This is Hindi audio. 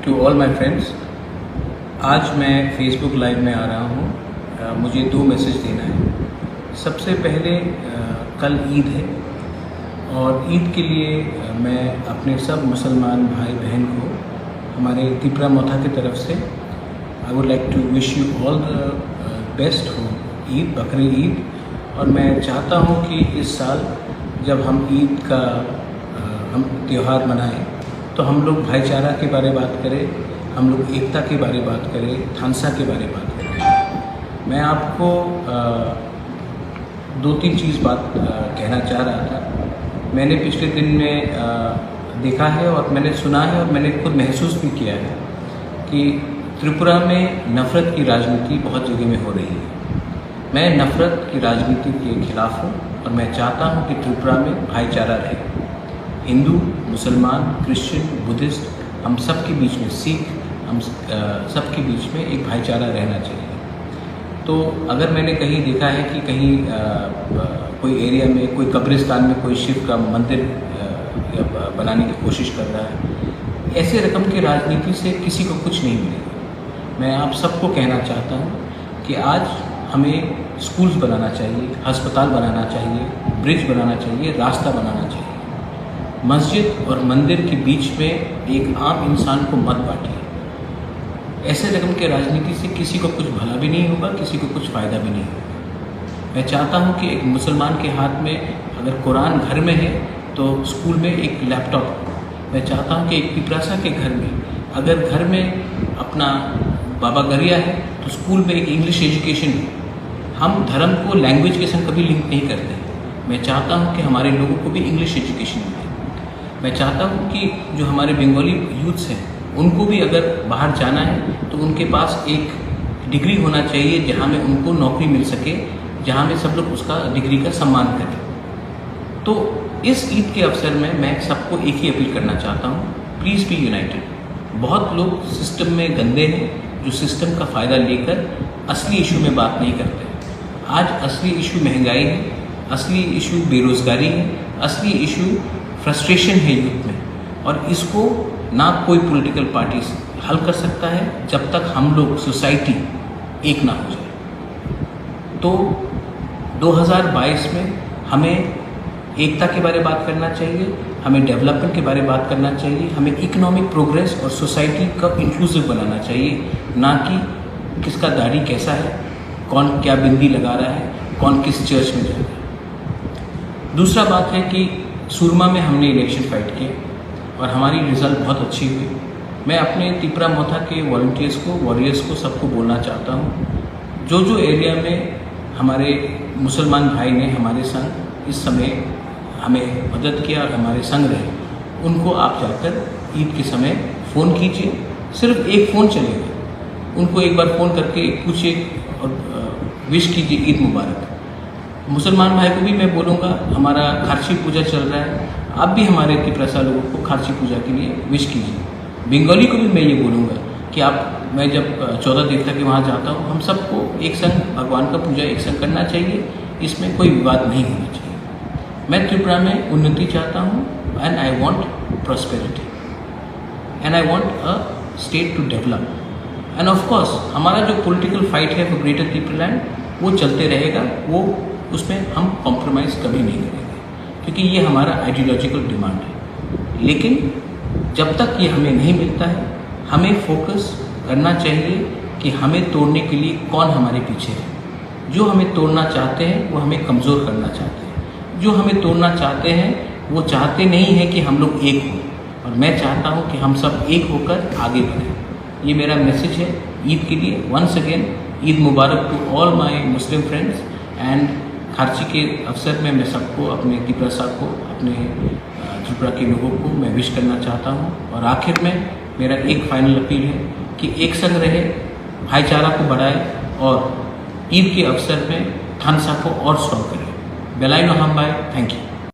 टू ऑल माय फ्रेंड्स, आज मैं फेसबुक लाइव में आ रहा हूँ। मुझे दो मैसेज देना है। सबसे पहले कल ईद है और ईद के लिए मैं अपने सब मुसलमान भाई बहन को हमारे त्रिपुरा मोथा की तरफ से I would like to wish you all the best हो ईद, बकरी ईद। और मैं चाहता हूँ कि इस साल जब हम ईद का हम त्यौहार मनाएं तो हम लोग भाईचारा के बारे में बात करें, हम लोग एकता के बारे में बात करें, थानसा के बारे में बात करें। मैं आपको दो तीन चीज़ बात कहना चाह रहा था। मैंने पिछले दिन में देखा है और मैंने सुना है और मैंने खुद महसूस भी किया है कि त्रिपुरा में नफ़रत की राजनीति बहुत जगह में हो रही है। मैं नफ़रत की राजनीति के खिलाफ हूँ और मैं चाहता हूँ कि त्रिपुरा में भाईचारा रहे। हिंदू, मुसलमान, क्रिश्चियन, बुद्धिस्ट, हम सब के बीच में, सिख, हम सब के बीच में एक भाईचारा रहना चाहिए। तो अगर मैंने कहीं देखा है कि कहीं कोई एरिया में, कोई कब्रिस्तान में कोई शिव का मंदिर बनाने की कोशिश कर रहा है, ऐसे रकम की राजनीति से किसी को कुछ नहीं मिलेगा। मैं आप सबको कहना चाहता हूँ कि आज हमें स्कूल्स बनाना चाहिए, अस्पताल बनाना चाहिए, ब्रिज बनाना चाहिए, रास्ता बनाना चाहिए। मस्जिद और मंदिर के बीच में एक आम इंसान को मत बांटिए। ऐसे रकम के राजनीति से किसी को कुछ भला भी नहीं होगा, किसी को कुछ फ़ायदा भी नहीं होगा। मैं चाहता हूँ कि एक मुसलमान के हाथ में अगर कुरान घर में है तो स्कूल में एक लैपटॉप। मैं चाहता हूँ कि एक पिपरासा के घर में अगर घर में अपना बाबा गरिया है तो स्कूल में एक इंग्लिश एजुकेशन है। हम धर्म को लैंग्वेज के संग कभी लिंक नहीं करते। मैं चाहता हूँ कि हमारे लोगों को भी इंग्लिश एजुकेशन मिले। मैं चाहता हूँ कि जो हमारे बंगाली यूथ्स हैं उनको भी अगर बाहर जाना है तो उनके पास एक डिग्री होना चाहिए जहाँ में उनको नौकरी मिल सके, जहाँ में सब लोग उसका डिग्री का सम्मान करें। तो इस ईद के अवसर में मैं सबको एक ही अपील करना चाहता हूँ, प्लीज़ बी यूनाइटेड। बहुत लोग सिस्टम में गंदे हैं जो सिस्टम का फ़ायदा लेकर असली इशू में बात नहीं करते। आज असली इशू महंगाई है, असली इशू बेरोज़गारी है, असली इशू फ्रस्ट्रेशन है यूथ में, और इसको ना कोई पॉलिटिकल पार्टी हल कर सकता है जब तक हम लोग सोसाइटी एक ना हो जाए। तो 2022 में हमें एकता के बारे में बात करना चाहिए, हमें डेवलपमेंट के बारे में बात करना चाहिए, हमें इकोनॉमिक प्रोग्रेस और सोसाइटी का इंक्लूसिव बनाना चाहिए, ना कि किसका दाढ़ी कैसा है, कौन क्या बिंदी लगा रहा है, कौन किस चर्च में जा रहा है। दूसरा बात है कि सुरमा में हमने इलेक्शन फाइट किए और हमारी रिज़ल्ट बहुत अच्छी हुई। मैं अपने त्रिपुरा मोथा के वॉलंटियर्स को, वॉरियर्स को, सबको बोलना चाहता हूँ, जो एरिया में हमारे मुसलमान भाई ने हमारे संग इस समय हमें मदद किया और हमारे संग रहे, उनको आप जाकर ईद के समय फ़ोन कीजिए। सिर्फ एक फ़ोन चलेगा। उनको एक बार फ़ोन करके पूछिए और विश कीजिए ईद मुबारक। मुसलमान भाई को भी मैं बोलूँगा, हमारा खारसी पूजा चल रहा है, आप भी हमारे त्रिपुरा लोगों को खारसी पूजा के लिए विश कीजिए। बंगाली को भी मैं ये बोलूँगा कि मैं जब 14 देवता के वहाँ जाता हूँ, हम सबको एक संग भगवान का पूजा एक संग करना चाहिए, इसमें कोई विवाद नहीं होना चाहिए। मैं त्रिपुरा में उन्नति चाहता हूँ and I want prosperity and I want a state to develop. And of course हमारा जो पॉलिटिकल फाइट है फॉर ग्रेटर त्रिपुरा लैंड वो चलते रहेगा, वो उसमें हम कॉम्प्रोमाइज़ कभी नहीं करेंगे, क्योंकि ये हमारा आइडियोलॉजिकल डिमांड है। लेकिन जब तक ये हमें नहीं मिलता है, हमें फोकस करना चाहिए कि हमें तोड़ने के लिए कौन हमारे पीछे है। जो हमें तोड़ना चाहते हैं वो हमें कमज़ोर करना चाहते हैं। जो हमें तोड़ना चाहते हैं वो चाहते नहीं हैं कि हम लोग एक हों, और मैं चाहता हूँ कि हम सब एक होकर आगे बढ़ें। ये मेरा मैसेज है ईद के लिए। Once again Eid Mubarak to all my Muslim friends. And Kharchi के अवसर में मैं सबको, अपने त्रिपुरा को, अपने त्रिपुरा के लोगों को मैं विश करना चाहता हूँ। और आखिर में मेरा एक फाइनल अपील है कि एक संग रहे, भाईचारा को बढ़ाए और ईद के अवसर में थानसा को और स्ट्रॉन्ग करें। बेलाई नोहम बाय, थैंक यू।